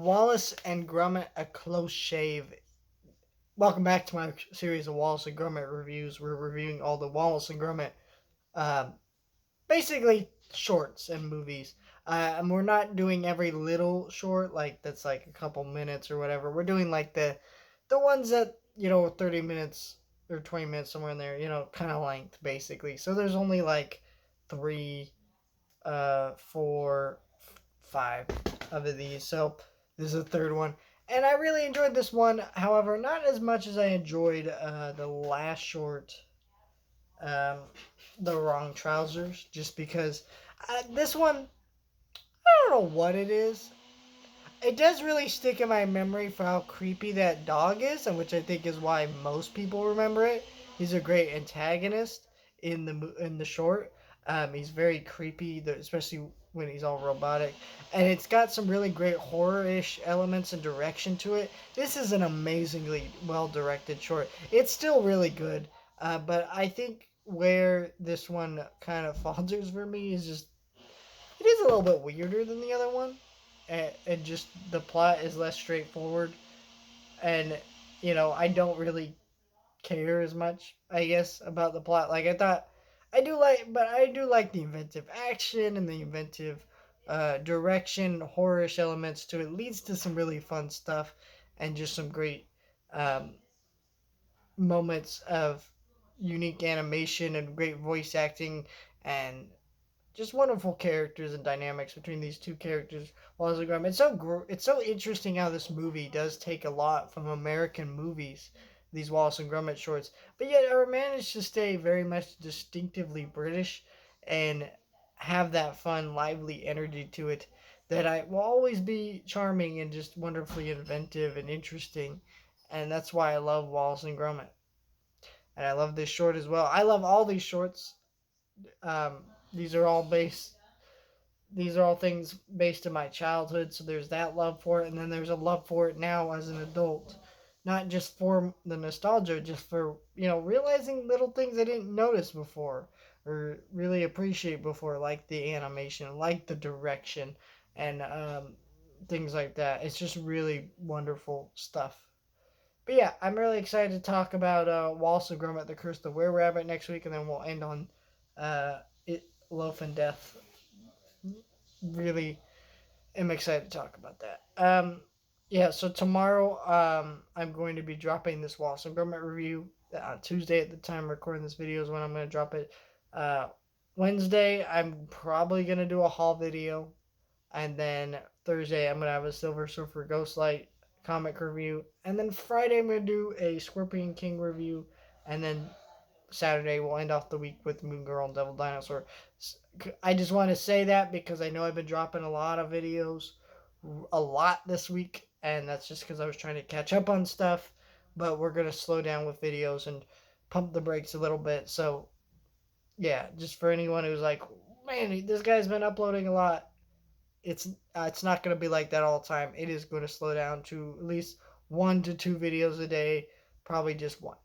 Wallce and Gromit, A Close Shave. Welcome back to my series of Wallce and Gromit reviews. We're reviewing all the Wallce and Gromit, um, basically shorts and movies. And we're not doing every little short that's like a couple minutes or whatever. We're doing like the ones that 30 minutes or 20 minutes somewhere in there. Kind of length basically. So there's only like three, four, five of these. So this is the third one. And I really enjoyed this one. However, not as much as I enjoyed the last short, um, The Wrong Trousers, just because this one, I don't know what it is. It does really stick in my memory for how creepy that dog is, and which I think is why most people remember it. He's a great antagonist in the short. He's very creepy, especially when he's all robotic, and it's got some really great horror-ish elements and direction to it. This is an amazingly well-directed short. It's still really good, but I think where this one kind of falters for me is just it is a little bit weirder than the other one, and just the plot is less straightforward, and I don't really care as much, I guess, about the plot. Like I thought, but I do like the inventive action and the inventive direction, horrorish elements to it. Leads to some really fun stuff, and just some great um, moments of unique animation and great voice acting and just wonderful characters and dynamics between these two characters. Wallace and Gromit. It's so interesting how this movie does take a lot from American movies, these Wallace and Gromit shorts, but yet it managed to stay very much distinctively British and have that fun, lively energy to it that I will always be charming and just wonderfully inventive and interesting, and that's why I love Wallace and Gromit. And I love this short as well. I love all these shorts. Um, these are all based these are all things based in my childhood, so there's that love for it, and then there's a love for it now as an adult. Not just for the nostalgia, just for, realizing little things I didn't notice before or really appreciate before, like the animation, like the direction, and things like that. It's just really wonderful stuff. But yeah, I'm really excited to talk about Wallace and Gromit: The Curse of the Were Rabbit next week, and then we'll end on Loaf and Death. Really am excited to talk about that. Yeah, so tomorrow I'm going to be dropping this Wallce and Gromit review. Tuesday at the time recording this video is when I'm going to drop it. Uh, Wednesday I'm probably going to do a haul video. And then Thursday I'm going to have a Silver Surfer Ghostlight comic review. And then Friday I'm going to do a Scorpion King review. And then Saturday we'll end off the week with Moon Girl and Devil Dinosaur. I just want to say that because I know I've been dropping a lot of videos a lot this week, and that's just because I was trying to catch up on stuff. But we're going to slow down with videos and pump the brakes a little bit. So yeah, just for anyone who's like, man, this guy's been uploading a lot, it's not going to be like that all the time. It is going to slow down to at least 1 to 2 videos a day, probably just one.